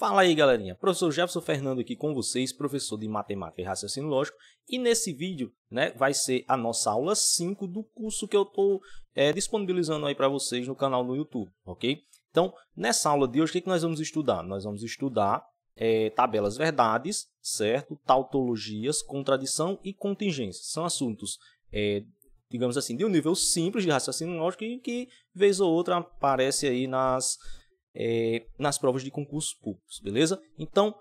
Fala aí, galerinha. Professor Jefferson Fernando aqui com vocês, professor de Matemática e Raciocínio Lógico. E nesse vídeo, vai ser a nossa aula 5 do curso que eu estou disponibilizando aí para vocês no canal no YouTube, ok? Então, nessa aula de hoje, o que nós vamos estudar? Nós vamos estudar tabelas verdades, certo? Tautologias, contradição e contingência. São assuntos, digamos assim, de um nível simples de raciocínio lógico e que, vez ou outra, aparece aí nas provas de concursos públicos, beleza? Então,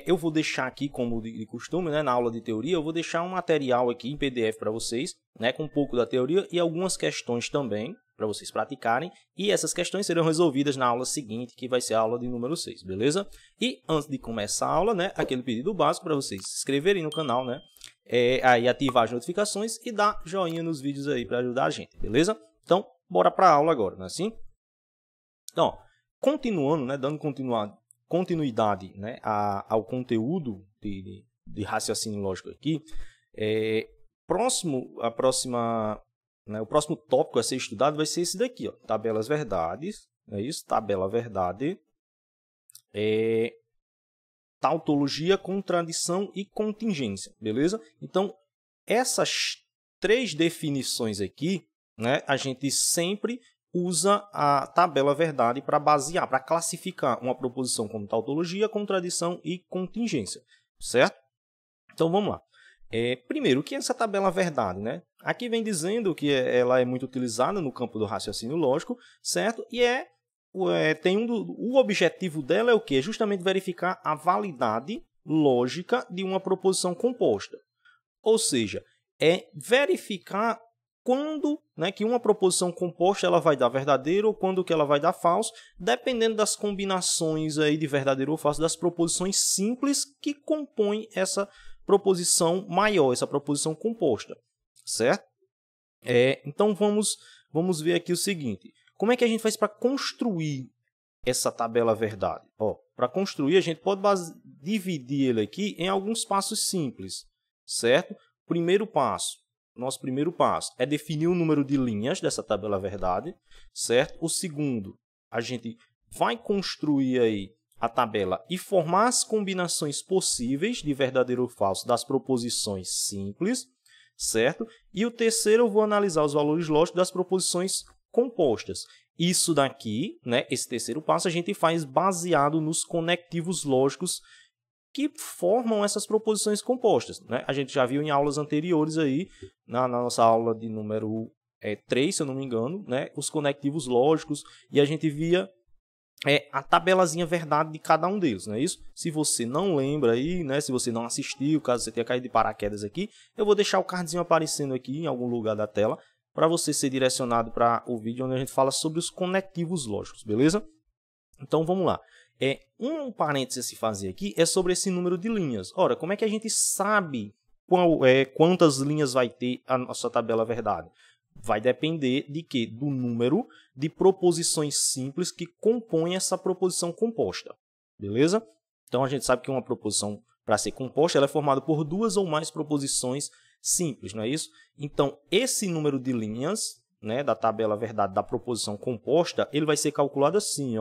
eu vou deixar aqui, como de costume, na aula de teoria, eu vou deixar um material aqui em PDF para vocês, com um pouco da teoria e algumas questões também, para vocês praticarem. E essas questões serão resolvidas na aula seguinte, que vai ser a aula de número 6, beleza? E antes de começar a aula, aquele pedido básico para vocês se inscreverem no canal, aí ativar as notificações e dar joinha nos vídeos aí para ajudar a gente, beleza? Então, bora para a aula agora, não é assim? Então, continuando, dando continuidade ao conteúdo de raciocínio lógico aqui, o próximo tópico a ser estudado vai ser esse daqui, ó, tabelas verdades, é isso? Tabela verdade, tautologia, contradição e contingência, beleza? Então, essas três definições aqui, a gente sempre usa a tabela verdade para basear, para classificar uma proposição como tautologia, contradição e contingência, certo? Então, vamos lá. Primeiro, o que é essa tabela verdade, Aqui vem dizendo que ela é muito utilizada no campo do raciocínio lógico, certo? E o objetivo dela é o quê? Justamente verificar a validade lógica de uma proposição composta. Ou seja, é verificar quando que uma proposição composta ela vai dar verdadeiro ou quando que ela vai dar falso, dependendo das combinações aí de verdadeiro ou falso das proposições simples que compõem essa proposição maior, essa proposição composta, certo? Então, vamos ver aqui o seguinte. Como é que a gente faz para construir essa tabela verdade? Para construir, a gente pode dividir ele aqui em alguns passos simples, certo? Nosso primeiro passo é definir o número de linhas dessa tabela verdade, certo? O segundo, a gente vai construir aí a tabela e formar as combinações possíveis de verdadeiro ou falso das proposições simples, certo? E o terceiro, eu vou analisar os valores lógicos das proposições compostas. Isso daqui, esse terceiro passo, a gente faz baseado nos conectivos lógicos que formam essas proposições compostas. A gente já viu em aulas anteriores aí, na nossa aula de número 3, se eu não me engano, os conectivos lógicos, e a gente via a tabelazinha verdade de cada um deles, não é isso? Se você não lembra aí, se você não assistiu, caso você tenha caído de paraquedas aqui, eu vou deixar o cardzinho aparecendo aqui em algum lugar da tela, para você ser direcionado para o vídeo onde a gente fala sobre os conectivos lógicos, beleza? Então, vamos lá. Um parêntese a se fazer aqui é sobre esse número de linhas. Ora, como é que a gente sabe quantas linhas vai ter a nossa tabela verdade? Vai depender de quê? Do número de proposições simples que compõem essa proposição composta. Beleza? Então, a gente sabe que uma proposição, para ser composta, ela é formada por duas ou mais proposições simples, não é isso? Então, esse número de linhas da tabela verdade da proposição composta, ele vai ser calculado assim,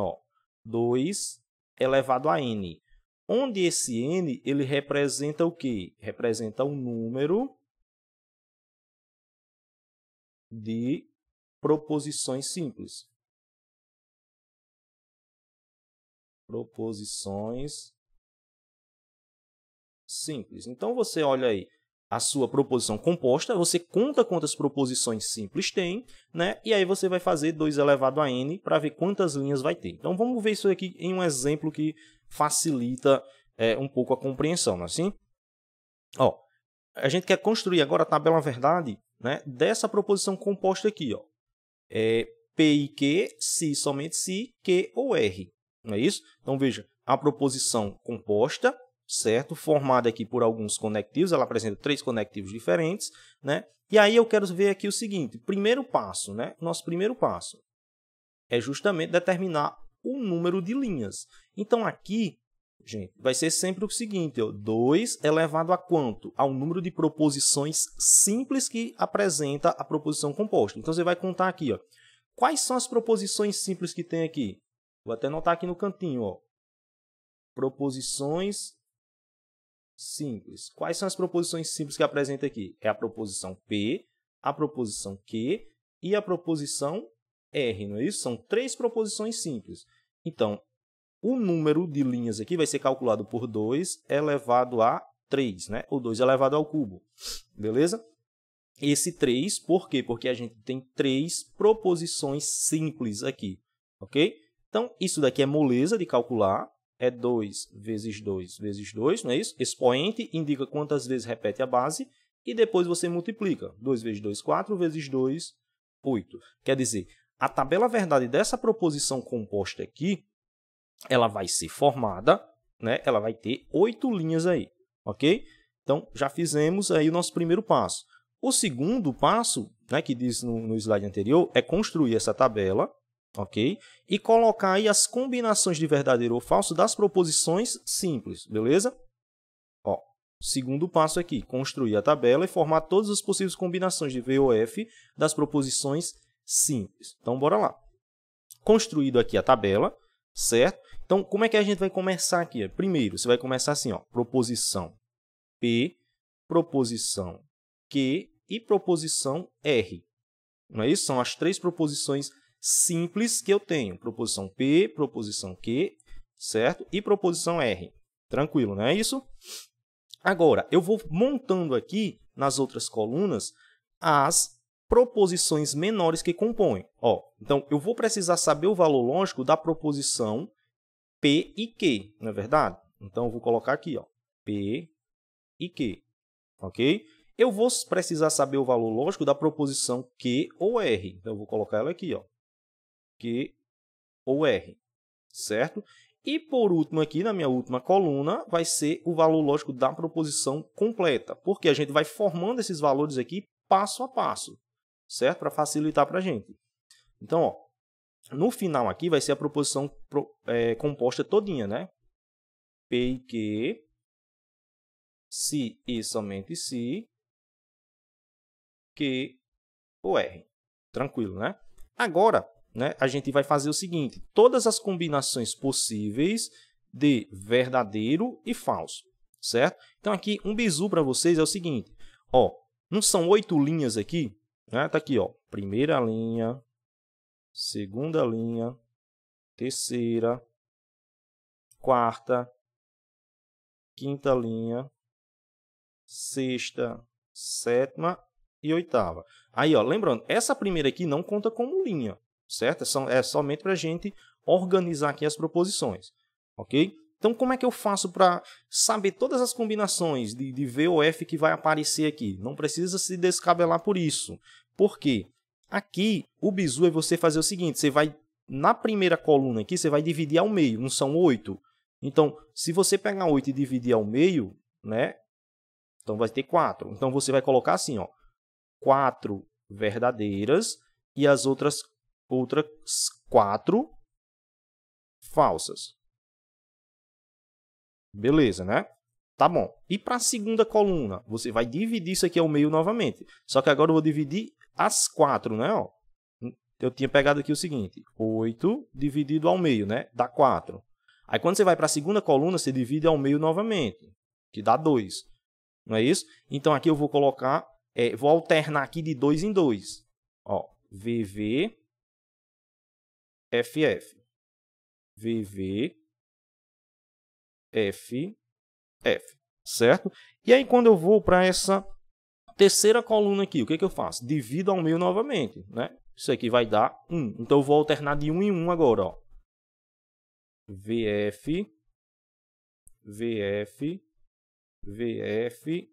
2 elevado a n, onde esse n ele representa o quê? Representa o número de proposições simples. Proposições simples. Então, você olha aí a sua proposição composta, você conta quantas proposições simples tem, e aí você vai fazer 2 elevado a n para ver quantas linhas vai ter. Então, vamos ver isso aqui em um exemplo que facilita um pouco a compreensão, não é assim? A gente quer construir agora a tabela verdade dessa proposição composta aqui. P e Q, se, somente se, Q ou R. Não é isso? Então, veja, a proposição composta, certo? Formada aqui por alguns conectivos, ela apresenta 3 conectivos diferentes, E aí eu quero ver aqui o seguinte, nosso primeiro passo é justamente determinar o número de linhas. Então, aqui, gente, vai ser sempre o seguinte, 2 elevado a quanto? Ao número de proposições simples que apresenta a proposição composta. Então, você vai contar aqui, quais são as proposições simples que tem aqui? Vou até anotar aqui no cantinho, proposições simples. Quais são as proposições simples que apresenta aqui? É a proposição P, a proposição Q e a proposição R, não é isso? São 3 proposições simples. Então, o número de linhas aqui vai ser calculado por 2 elevado a 3, né? Ou 2 elevado ao cubo, beleza? Esse 3, por quê? Porque a gente tem 3 proposições simples aqui, ok? Então, isso daqui é moleza de calcular, é 2 vezes 2 vezes 2, não é isso? Expoente indica quantas vezes repete a base e depois você multiplica. 2 vezes 2, 4, vezes 2, 8. Quer dizer, a tabela verdade dessa proposição composta aqui, ela vai ser formada, né? Ela vai ter 8 linhas aí, ok? Então, já fizemos aí o nosso primeiro passo. O segundo passo, né, que diz no slide anterior, é construir essa tabela, ok? E colocar aí as combinações de verdadeiro ou falso das proposições simples, beleza? Ó, segundo passo aqui, construir a tabela e formar todas as possíveis combinações de V ou F das proposições simples. Então, bora lá. Construído aqui a tabela, certo? Então, como é que a gente vai começar aqui? Primeiro, você vai começar assim, ó, proposição P, proposição Q e proposição R. Não é isso? São as 3 proposições simples que eu tenho. Proposição P, proposição Q, certo? E proposição R. Tranquilo, não é isso? Agora, eu vou montando aqui, nas outras colunas, as proposições menores que compõem. Ó, então, eu vou precisar saber o valor lógico da proposição P e Q, não é verdade? Então, eu vou colocar aqui, ó, P e Q, ok? Eu vou precisar saber o valor lógico da proposição Q ou R. Então, eu vou colocar ela aqui, ó, Q ou R, certo? E, por último, aqui na minha última coluna, vai ser o valor lógico da proposição completa, porque a gente vai formando esses valores aqui passo a passo, certo? Para facilitar para a gente. Então, ó, no final aqui vai ser a proposição composta todinha, né? P e Q, se e somente se, Q ou R. Tranquilo, né? Agora, né, a gente vai fazer o seguinte, todas as combinações possíveis de verdadeiro e falso, certo? Então, aqui, um bizu para vocês é o seguinte, ó, não são 8 linhas aqui, né? Tá aqui, ó, primeira linha, segunda linha, terceira, quarta, quinta linha, sexta, sétima e oitava. Aí, ó, lembrando, essa primeira aqui não conta como linha, certo? É somente para a gente organizar aqui as proposições, ok? Então, como é que eu faço para saber todas as combinações de V ou F que vai aparecer aqui? Não precisa se descabelar por isso. Por quê? Aqui, o bizu é você fazer o seguinte, você vai, na primeira coluna aqui, você vai dividir ao meio, não são 8. Então, se você pegar 8 e dividir ao meio, né? Então, vai ter 4. Então, você vai colocar assim, ó, 4 verdadeiras e as outras 4 falsas. Beleza, né? Tá bom. E para a segunda coluna, você vai dividir isso aqui ao meio novamente. Só que agora eu vou dividir as 4, né? Ó, eu tinha pegado aqui o seguinte, 8 dividido ao meio, né? Dá 4. Aí, quando você vai para a segunda coluna, você divide ao meio novamente, que dá 2. Não é isso? Então, aqui eu vou colocar, vou alternar aqui de 2 em 2. Ó, VV, FF. VV, F, F. Certo? E aí, quando eu vou para essa terceira coluna aqui, o que eu faço? Divido ao meio novamente, né? Isso aqui vai dar 1. Então, eu vou alternar de 1 em 1 agora, ó. VF, VF, VF,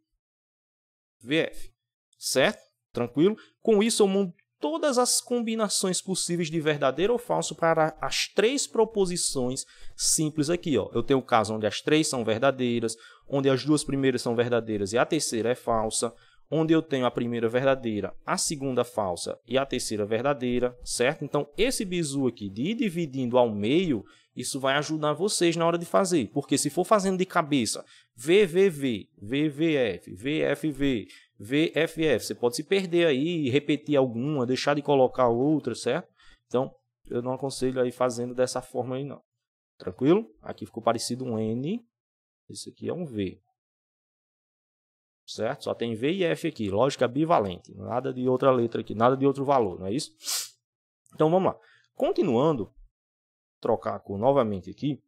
VF. Certo? Tranquilo? Com isso, eu monto todas as combinações possíveis de verdadeiro ou falso para as 3 proposições simples aqui, ó. Eu tenho o caso onde as 3 são verdadeiras, onde as 2 primeiras são verdadeiras e a terceira é falsa, onde eu tenho a primeira verdadeira, a segunda falsa e a terceira verdadeira, certo? Então, esse bizu aqui de ir dividindo ao meio, isso vai ajudar vocês na hora de fazer, porque se for fazendo de cabeça, VVV, VVF, VFV, VFF, você pode se perder aí, repetir alguma, deixar de colocar outra, certo? Então, eu não aconselho aí fazendo dessa forma aí, não. Tranquilo? Aqui ficou parecido um N. Esse aqui é um V. Certo? Só tem V e F aqui. Lógica bivalente. Nada de outra letra aqui. Nada de outro valor. Não é isso? Então, vamos lá. Continuando. Trocar a cor novamente aqui.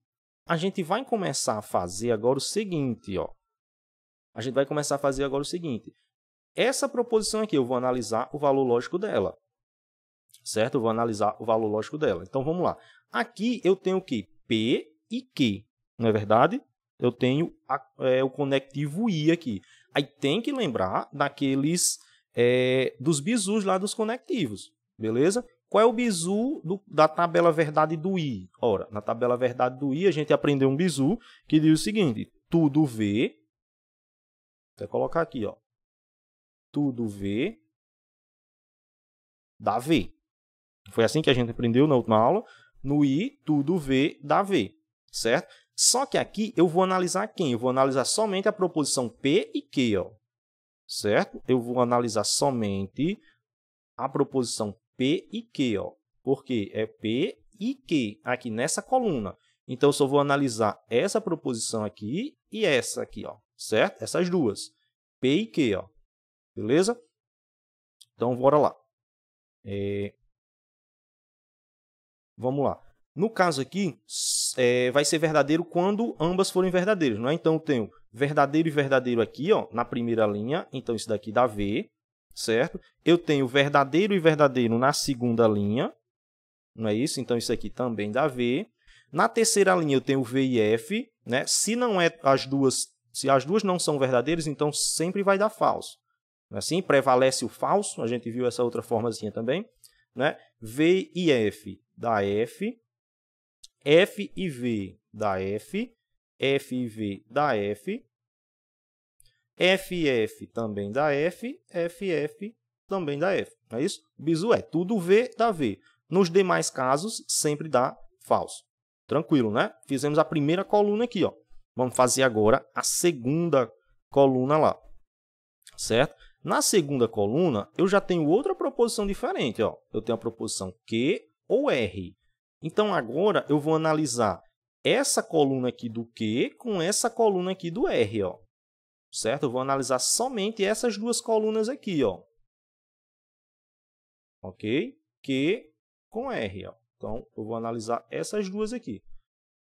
A gente vai começar a fazer agora o seguinte. Ó. A gente vai começar a fazer agora o seguinte. Essa proposição aqui, eu vou analisar o valor lógico dela. Certo? Eu vou analisar o valor lógico dela. Então, vamos lá. Aqui eu tenho o quê? P e Q. Não é verdade? Eu tenho o conectivo I aqui. Aí tem que lembrar daqueles dos bizus lá dos conectivos. Beleza? Qual é o bizu da tabela verdade do I? Ora, na tabela verdade do I, a gente aprendeu um bizu que diz o seguinte. Tudo V. Vou colocar aqui, ó. Tudo V dá V. Foi assim que a gente aprendeu na última aula. No I, tudo V dá V. Certo? Só que aqui eu vou analisar quem? Eu vou analisar somente a proposição P e Q. Ó. Certo? Eu vou analisar somente a proposição P e Q. Ó. Porque é P e Q aqui nessa coluna. Então, eu só vou analisar essa proposição aqui e essa aqui. Ó. Certo? Essas duas. P e Q. Ó. Beleza? Então, bora lá. Vamos lá. No caso aqui, vai ser verdadeiro quando ambas forem verdadeiras. Não é? Então, eu tenho verdadeiro e verdadeiro aqui, ó, na primeira linha. Então, isso daqui dá V, certo? Eu tenho verdadeiro e verdadeiro na segunda linha. Não é isso? Então, isso aqui também dá V. Na terceira linha, eu tenho V e F. Né? Se as duas não são verdadeiras, então sempre vai dar falso. Assim, prevalece o falso. A gente viu essa outra formazinha também. Né? V e F dá F. F e V dá F. F e V dá F. F e F também dá F. F e F também dá F. Não é isso? O bizu é tudo V dá V. Nos demais casos, sempre dá falso. Tranquilo, né? Fizemos a primeira coluna aqui, ó. Vamos fazer agora a segunda coluna lá. Certo? Na segunda coluna, eu já tenho outra proposição diferente, ó. Eu tenho a proposição Q ou R. Então, agora, eu vou analisar essa coluna aqui do Q com essa coluna aqui do R, ó. Certo? Eu vou analisar somente essas duas colunas aqui, ó. Ok? Q com R, ó. Então, eu vou analisar essas duas aqui.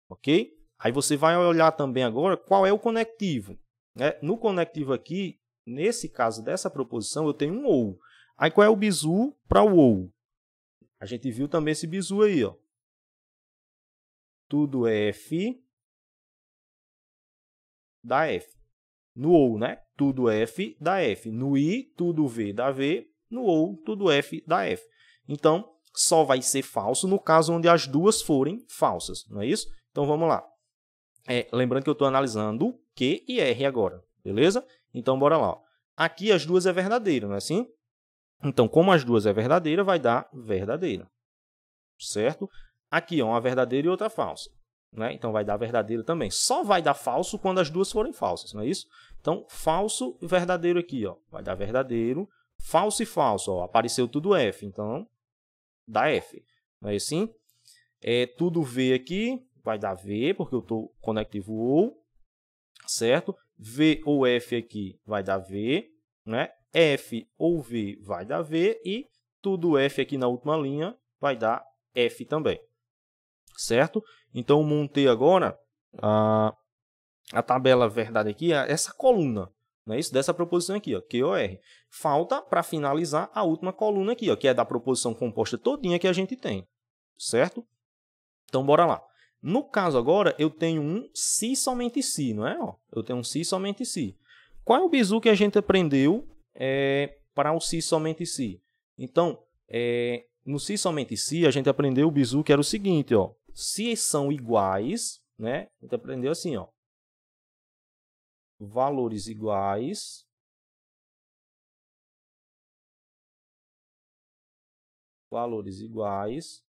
Ok? Aí, você vai olhar também agora qual é o conectivo. Né? No conectivo aqui, nesse caso dessa proposição, eu tenho um OU. Aí, qual é o bizu para o OU? A gente viu também esse bizu aí, ó. Tudo F dá F. No OU, né? Tudo F dá F. No I, tudo V dá V. No OU, tudo F dá F. Então, só vai ser falso no caso onde as duas forem falsas. Não é isso? Então, vamos lá. Lembrando que eu estou analisando Q e R agora. Beleza? Então, bora lá. Ó. Aqui as duas é verdadeira, não é assim? Então, como as duas é verdadeira, vai dar verdadeira. Certo? Aqui, ó, uma verdadeira e outra falsa. Né? Então, vai dar verdadeira também. Só vai dar falso quando as duas forem falsas, não é isso? Então, falso e verdadeiro aqui, ó, vai dar verdadeiro. Falso e falso, ó, apareceu tudo F. Então, dá F. Não é assim? Tudo V aqui, vai dar V, porque eu estou conectivo OU. Certo? V ou F aqui vai dar V. Né? F ou V vai dar V. E tudo F aqui na última linha vai dar F também. Certo? Então, eu montei agora a tabela verdade aqui, essa coluna, não é isso? Dessa proposição aqui, ó, Q ou R. Falta para finalizar a última coluna aqui, ó, que é da proposição composta todinha que a gente tem. Certo? Então, bora lá. No caso agora, eu tenho um se somente se, não é? Ó, eu tenho um se somente se. Qual é o bizu que a gente aprendeu para o se somente se? Então, no se somente se, a gente aprendeu o bizu que era o seguinte, ó. Se são iguais, né? A gente aprendeu assim, ó. Valores iguais. Valores iguais.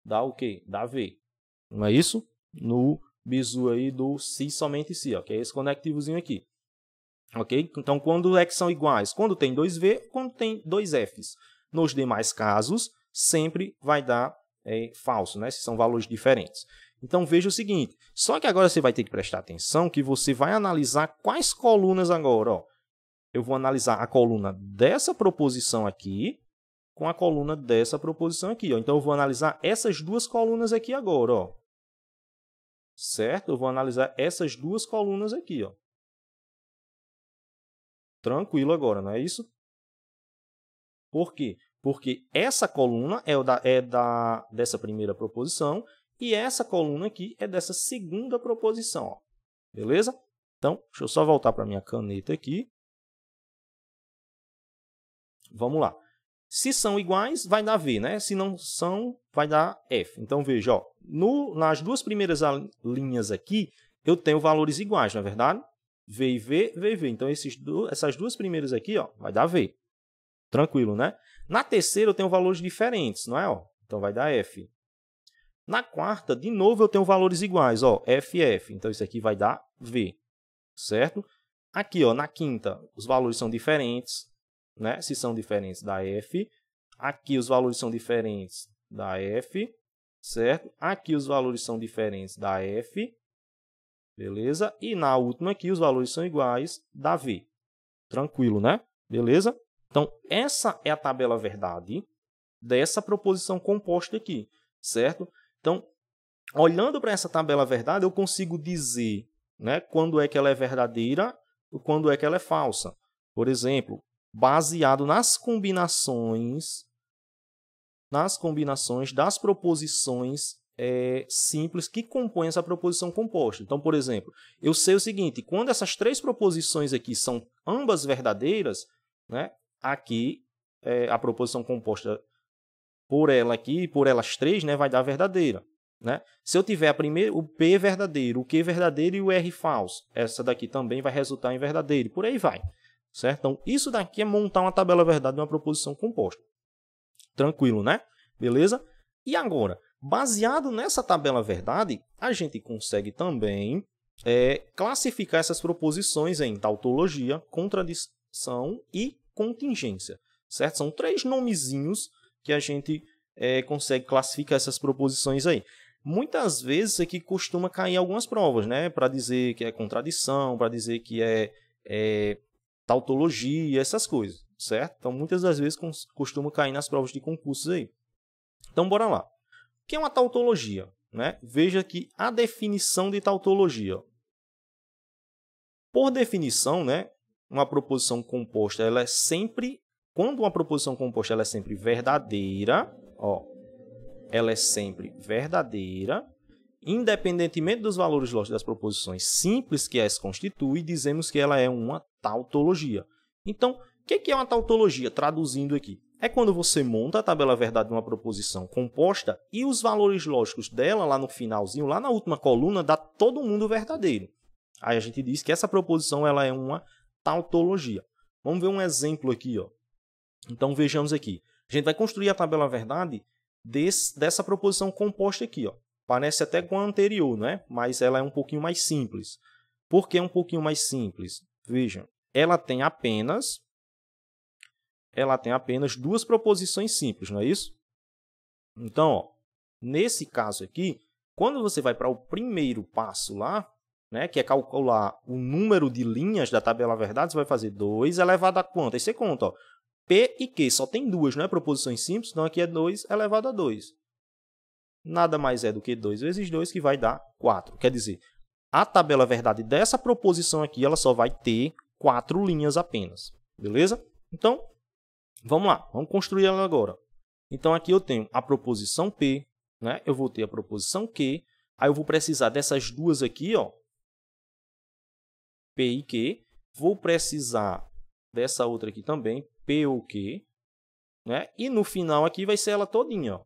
Dá o quê? Dá V. Não é isso? No bizu aí do se somente se, ó. Que é esse conectivozinho aqui. Ok? Então, quando é que são iguais? Quando tem 2V, quando tem 2Fs. Nos demais casos, sempre vai dar falso, né? Se são valores diferentes. Então, veja o seguinte, só que agora você vai ter que prestar atenção que você vai analisar quais colunas agora. Ó. Eu vou analisar a coluna dessa proposição aqui com a coluna dessa proposição aqui. Ó. Então, eu vou analisar essas duas colunas aqui agora. Ó. Certo? Eu vou analisar essas duas colunas aqui. Ó. Tranquilo agora, não é isso? Por quê? Porque essa coluna dessa primeira proposição e essa coluna aqui é dessa segunda proposição. Ó. Beleza? Então, deixa eu só voltar para a minha caneta aqui. Vamos lá. Se são iguais, vai dar V, né? Se não são, vai dar F. Então, veja, ó, nas duas primeiras linhas aqui, eu tenho valores iguais, não é verdade? V e V, V e V. Então, essas duas primeiras aqui, ó, vai dar V. Tranquilo, né? Na terceira, eu tenho valores diferentes, não é? Ó? Então, vai dar F. Na quarta, de novo, eu tenho valores iguais, ó, F e F. Então, isso aqui vai dar V, certo? Aqui, ó, na quinta, os valores são diferentes, né? Se são diferentes, dá F. Aqui, os valores são diferentes, dá F, certo? Aqui, os valores são diferentes, dá F, beleza? E na última aqui, os valores são iguais, dá V. Tranquilo, né? Beleza? Então, essa é a tabela verdade dessa proposição composta aqui, certo? Então, olhando para essa tabela verdade, eu consigo dizer, né, quando é que ela é verdadeira e quando é que ela é falsa. Por exemplo, baseado nas combinações das proposições simples que compõem essa proposição composta. Então, por exemplo, eu sei o seguinte, quando essas três proposições aqui são ambas verdadeiras, né, aqui a proposição composta por ela aqui, por elas três, né, vai dar verdadeira. Né? Se eu tiver o P verdadeiro, o Q verdadeiro e o R falso, essa daqui também vai resultar em verdadeiro, por aí vai. Certo? Então, isso daqui é montar uma tabela verdade de uma proposição composta. Tranquilo, né? Beleza? E agora, baseado nessa tabela verdade, a gente consegue também classificar essas proposições em tautologia, contradição e contingência. Certo? São três nomezinhos que a gente consegue classificar essas proposições aí. Muitas vezes aqui costuma cair algumas provas, né? Para dizer que é contradição, para dizer que é tautologia, essas coisas, certo? Então, muitas das vezes costuma cair nas provas de concursos aí. Então, bora lá. O que é uma tautologia? Né? Veja aqui a definição de tautologia. Por definição, né, uma proposição composta, ela é sempre... Quando uma proposição composta ela é sempre verdadeira, ó, ela é sempre verdadeira, independentemente dos valores lógicos das proposições simples que as constitui, dizemos que ela é uma tautologia. Então, o que é uma tautologia? Traduzindo aqui, é quando você monta a tabela verdade de uma proposição composta e os valores lógicos dela, lá no finalzinho, lá na última coluna, dá todo mundo verdadeiro. Aí a gente diz que essa proposição ela é uma tautologia. Vamos ver um exemplo aqui, ó. Então, vejamos aqui. A gente vai construir a tabela verdade dessa proposição composta aqui. Ó. Parece até com a anterior, né? Mas ela é um pouquinho mais simples. Por que um pouquinho mais simples? Vejam, ela tem apenas duas proposições simples, não é isso? Então, ó, nesse caso aqui, quando você vai para o primeiro passo lá, né, que é calcular o número de linhas da tabela verdade, você vai fazer 2 elevado a quanto? Aí você conta, ó. P e Q, só tem duas, não é? Proposições simples, então aqui é 2 elevado a 2. Nada mais é do que 2 vezes 2, que vai dar 4. Quer dizer, a tabela verdade dessa proposição aqui, ela só vai ter 4 linhas apenas. Beleza? Então, vamos lá. Vamos construir ela agora. Então, aqui eu tenho a proposição P, né? Eu vou ter a proposição Q. Aí eu vou precisar dessas duas aqui, ó. P e Q. Vou precisar dessa outra aqui também, P ou Q, né? E no final aqui vai ser ela todinha, ó.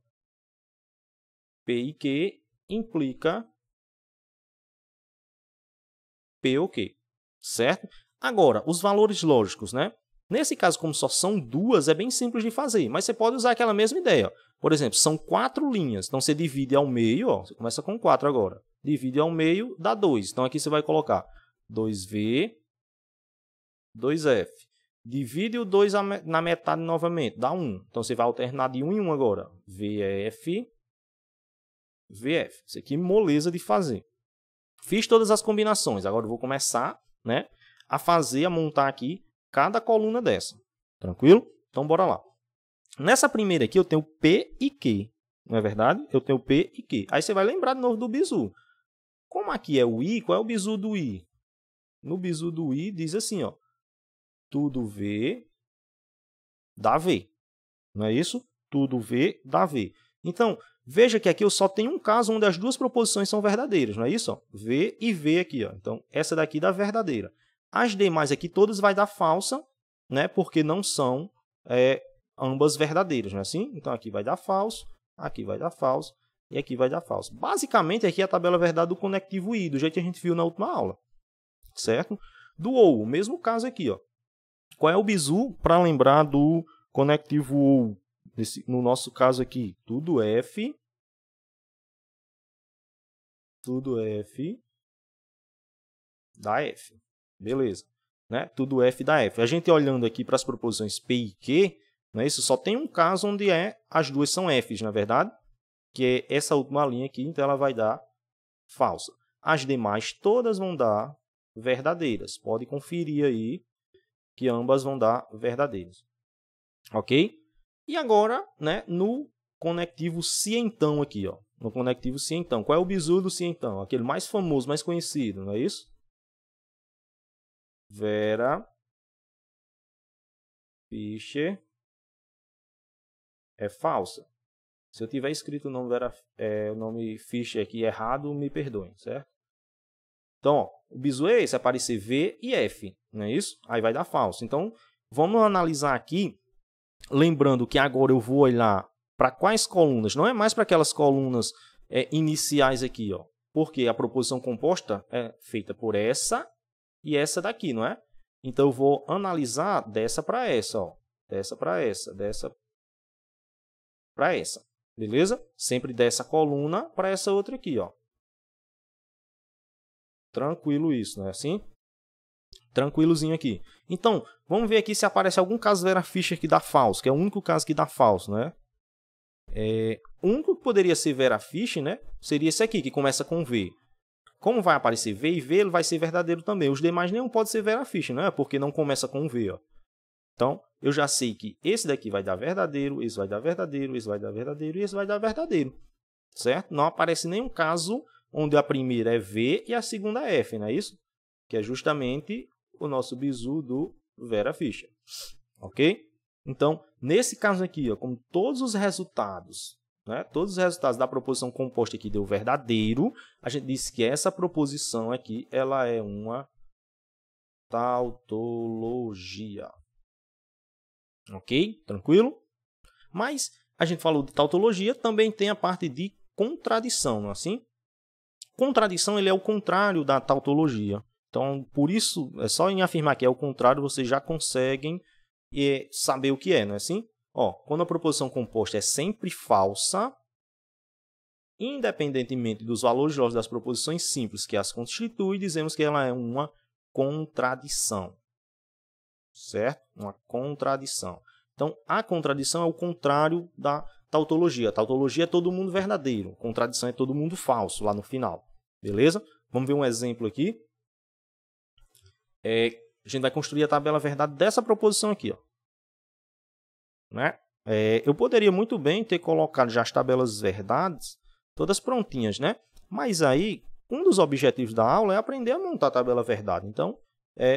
P e Q implica P ou Q, certo? Agora, os valores lógicos, né? Nesse caso, como só são duas, é bem simples de fazer, mas você pode usar aquela mesma ideia. Ó. Por exemplo, são 4 linhas, então você divide ao meio, ó, você começa com 4 agora. Divide ao meio, dá 2. Então aqui você vai colocar 2V, 2F. Divide o 2 na metade novamente, dá 1. Então, você vai alternar de 1 em 1 agora. VF, VF. Isso aqui moleza de fazer. Fiz todas as combinações. Agora eu vou começar, né, a montar aqui cada coluna dessa. Tranquilo? Então, bora lá. Nessa primeira aqui eu tenho P e Q. Não é verdade? Eu tenho P e Q. Aí você vai lembrar de novo do bizu. Como aqui é o I, qual é o bizu do I? No bizu do I diz assim, ó. Tudo V dá V. Não é isso? Tudo V dá V. Então, veja que aqui eu só tenho um caso onde as duas proposições são verdadeiras. Não é isso? Ó? V e V aqui. Ó. Então, essa daqui dá verdadeira. As demais aqui todas vai dar falsa, né? Porque não são ambas verdadeiras. Não é assim? Então, aqui vai dar falso, aqui vai dar falso e aqui vai dar falso. Basicamente, aqui é a tabela verdade do conectivo I, do jeito que a gente viu na última aula. Certo? Do OU, o mesmo caso aqui. Ó. Qual é o bizu para lembrar do conectivo OU? No nosso caso aqui, tudo F da F. Beleza. Né? Tudo F da F. A gente olhando aqui para as proposições P e Q, né, isso só tem um caso onde as duas são Fs, na verdade, que é essa última linha aqui, então ela vai dar falsa. As demais todas vão dar verdadeiras. Pode conferir aí que ambas vão dar verdadeiras. Ok? E agora, né, no conectivo cientão aqui, ó. No conectivo cientão. Qual é o bizu do cientão? Aquele mais famoso, mais conhecido, não é isso? Vera Fischer é falsa. Se eu tiver escrito o nome Fischer aqui errado, me perdoem, certo? Então, ó, o bizu é esse, aparecer V e F, não é isso? Aí vai dar falso. Então, vamos analisar aqui, lembrando que agora eu vou olhar para quais colunas. Não é mais para aquelas colunas iniciais aqui, ó, porque a proposição composta é feita por essa e essa daqui, não é? Então, eu vou analisar dessa para essa, ó, dessa para essa, dessa para essa, beleza? Sempre dessa coluna para essa outra aqui, ó. Tranquilo isso, não é assim? Tranquilozinho aqui. Então, vamos ver aqui se aparece algum caso Vera Fischer que dá falso, que é o único caso que dá falso, né? O único que poderia ser Vera Fischer, né, seria esse aqui, que começa com V. Como vai aparecer V e V, ele vai ser verdadeiro também. Os demais nenhum pode ser Vera Fischer, né? Porque não começa com V, ó. Então, eu já sei que esse daqui vai dar verdadeiro, esse vai dar verdadeiro, esse vai dar verdadeiro e esse vai dar verdadeiro. Certo? Não aparece nenhum caso onde a primeira é V e a segunda é F, não é isso? Que é justamente o nosso bizu do Vera Fischer. Ok? Então, nesse caso aqui, ó, como todos os resultados, né, todos os resultados da proposição composta aqui deu verdadeiro, a gente disse que essa proposição aqui ela é uma tautologia. Ok? Tranquilo? Mas a gente falou de tautologia, também tem a parte de contradição, não é assim? Contradição ele é o contrário da tautologia. Então, por isso, é só em afirmar que é o contrário, vocês já conseguem saber o que é, não é assim? Ó, quando a proposição composta é sempre falsa, independentemente dos valores lógicos das proposições simples que as constituem, dizemos que ela é uma contradição. Certo? Uma contradição. Então, a contradição é o contrário da tautologia. A tautologia é todo mundo verdadeiro. A contradição é todo mundo falso, lá no final. Beleza? Vamos ver um exemplo aqui. A gente vai construir a tabela verdade dessa proposição aqui. Ó. Né? Eu poderia muito bem ter colocado já as tabelas verdades todas prontinhas, né? Mas aí, um dos objetivos da aula é aprender a montar a tabela verdade. Então,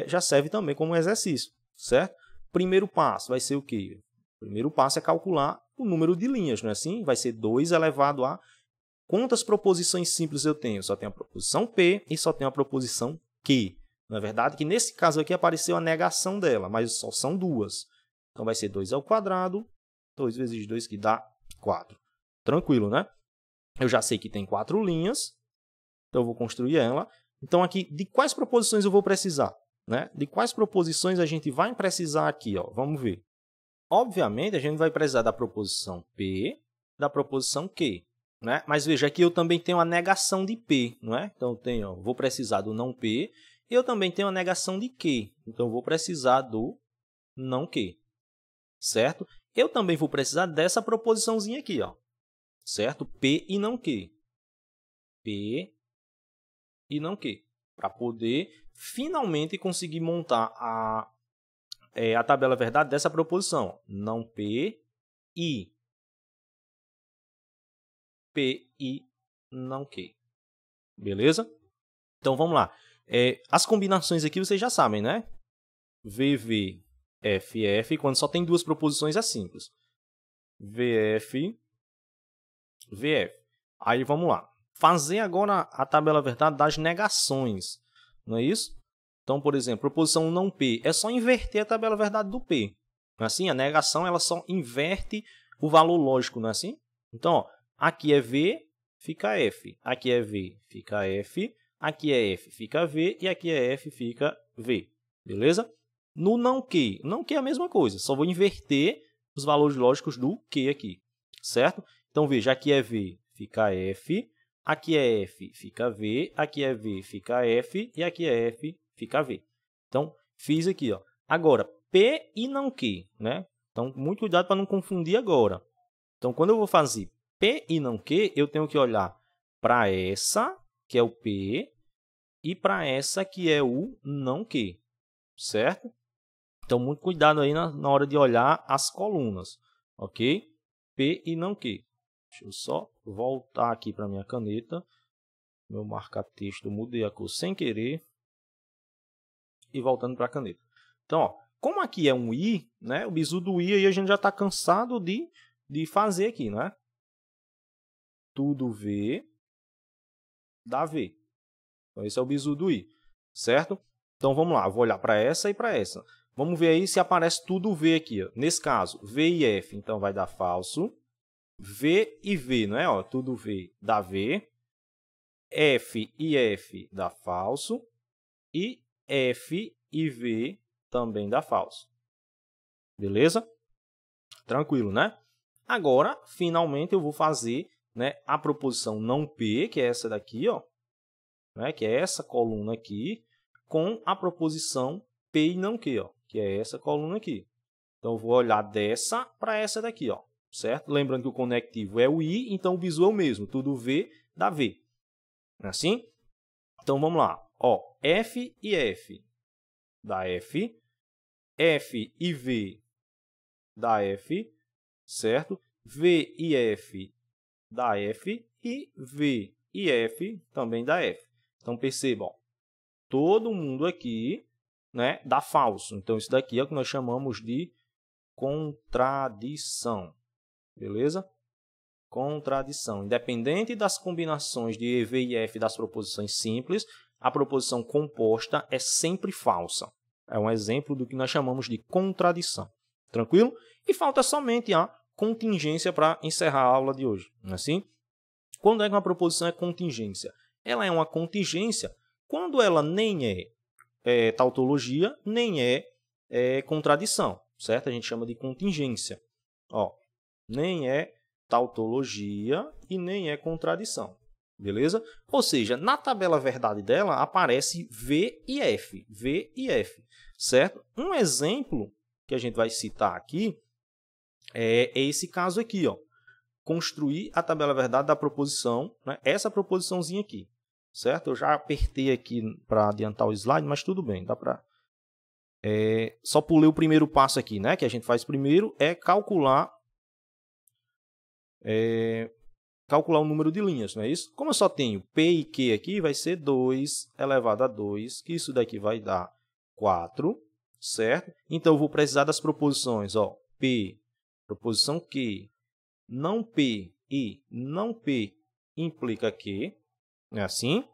já serve também como exercício, certo? Primeiro passo vai ser o quê? O primeiro passo é calcular o número de linhas, não é assim? Vai ser 2 elevado a... Quantas proposições simples eu tenho? Só tenho a proposição P e só tenho a proposição Q. Não é verdade? Que nesse caso aqui apareceu a negação dela, mas só são duas. Então, vai ser 2 ao quadrado, 2 vezes 2 que dá 4. Tranquilo, né? Eu já sei que tem 4 linhas, então eu vou construir ela. Então, aqui, de quais proposições eu vou precisar? Né? De quais proposições a gente vai precisar aqui? Ó? Vamos ver. Obviamente, a gente vai precisar da proposição P, da proposição Q. Né? Mas veja, aqui eu também tenho a negação de P. Não é? Então, vou precisar do não P. E eu também tenho a negação de Q. Então, eu vou precisar do não Q. Certo? Eu também vou precisar dessa proposiçãozinha aqui. Ó. Certo? P e não Q. P e não Q, para poder finalmente conseguir montar a tabela verdade dessa proposição. Não P e não Q. Beleza? Então, vamos lá. As combinações aqui vocês já sabem, né? VV, FF, quando só tem duas proposições é simples. VF, VF. Aí, vamos lá. Fazer agora a tabela verdade das negações. Não é isso? Então, por exemplo, proposição não P. É só inverter a tabela verdade do P. Não é assim? A negação ela só inverte o valor lógico, não é assim? Então, ó, aqui é V, fica F. Aqui é V, fica F. Aqui é F, fica V. E aqui é F, fica V. Beleza? No não Q. Não Q é a mesma coisa. Só vou inverter os valores lógicos do Q aqui. Certo? Então, veja, aqui é V, fica F. Aqui é F, fica V. Aqui é V, fica F. E aqui é F, fica V. Então, fiz aqui. Ó. Agora, P e não Q. Né? Então, muito cuidado para não confundir agora. Então, quando eu vou fazer P e não Q, eu tenho que olhar para essa, que é o P, e para essa, que é o não Q. Certo? Então, muito cuidado aí na hora de olhar as colunas. Ok? P e não Q. Deixa eu só voltar aqui para a minha caneta. Meu marca-texto, mudei a cor sem querer. E voltando para a caneta. Então, ó, como aqui é um I, né, o bizu do I aí a gente já está cansado de fazer aqui, né? Tudo V dá V. Então, esse é o bizu do I, certo? Então, vamos lá. Vou olhar para essa e para essa. Vamos ver aí se aparece tudo V aqui. Ó. Nesse caso, V e F, então vai dar falso. V e V, não é? Ó, tudo V dá V. F e F dá falso. E F e V também dá falso. Beleza? Tranquilo, né? Agora, finalmente, eu vou fazer, né, a proposição não P, que é essa daqui, ó, né, que é essa coluna aqui, com a proposição P e não Q, ó, que é essa coluna aqui. Então, eu vou olhar dessa para essa daqui, ó, certo? Lembrando que o conectivo é o I, então o bizu é o mesmo. Tudo V dá V. Não é assim? Então, vamos lá. Ó, F e F dá F. F e V dá F, certo? V e F dá F. E V e F também dá F. Então, percebam, todo mundo aqui, né, dá falso. Então, isso daqui é o que nós chamamos de contradição. Beleza? Contradição. Independente das combinações de V e F das proposições simples, a proposição composta é sempre falsa. É um exemplo do que nós chamamos de contradição. Tranquilo? E falta somente a contingência para encerrar a aula de hoje. Não é assim? Quando é que uma proposição é contingência? Ela é uma contingência quando ela nem é tautologia, nem é contradição. Certo? A gente chama de contingência. Ó, nem é tautologia e nem é contradição. Beleza? Ou seja, na tabela verdade dela aparece V e F. V e F. Certo? Um exemplo que a gente vai citar aqui é esse caso aqui. Ó. Construir a tabela verdade da proposição, né? Essa proposiçãozinha aqui. Certo? Eu já apertei aqui para adiantar o slide, mas tudo bem. Dá para... só pulei o primeiro passo aqui, né? Que a gente faz primeiro é calcular o número de linhas, não é isso? Como eu só tenho P e Q aqui, vai ser 2 elevado a 2, que isso daqui vai dar 4, certo? Então, eu vou precisar das proposições, ó, P, proposição Q, não P e não P implica Q, é assim?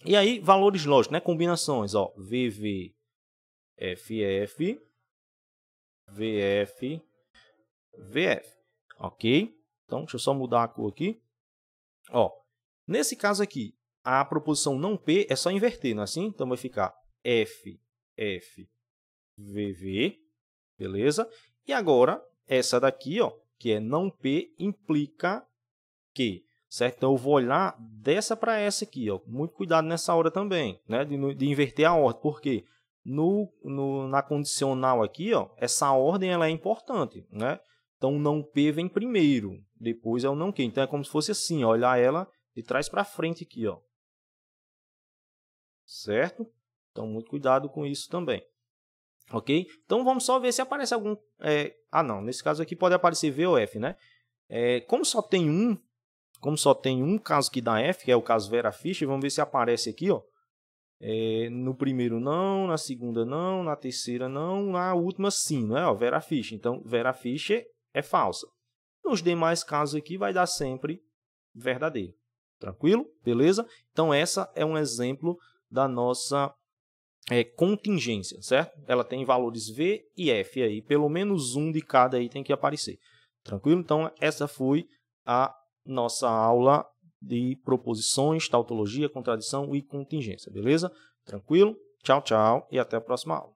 E aí, valores lógicos, né? Combinações, ó, VV, FF, VF, VF, ok? Então, deixa eu só mudar a cor aqui. Ó, nesse caso aqui, a proposição não P é só inverter, não é assim? Então, vai ficar F, F, VV, beleza? E agora, essa daqui, ó, que é não P, implica Q, certo? Então, eu vou olhar dessa para essa aqui, ó. Muito cuidado nessa hora também, né? De inverter a ordem, porque na condicional aqui, ó, essa ordem ela é importante, né? Então, o não P vem primeiro, depois é o não Q. Então, é como se fosse assim, olhar ela de trás para frente aqui, ó. Certo? Então, muito cuidado com isso também. Ok? Então, vamos só ver se aparece algum... não, nesse caso aqui pode aparecer V ou F, né? Como só tem um caso que dá F, que é o caso Vera Fischer, vamos ver se aparece aqui, ó. No primeiro não, na segunda não, na terceira não, na última sim, não é? Ó, Vera Fischer. Então, Vera Fischer é falsa. Nos demais casos aqui vai dar sempre verdadeiro. Tranquilo? Beleza? Então, essa é um exemplo da nossa contingência, certo? Ela tem valores V e F aí, pelo menos um de cada aí tem que aparecer. Tranquilo? Então, essa foi a nossa aula de proposições, tautologia, contradição e contingência, beleza? Tranquilo? Tchau, tchau e até a próxima aula.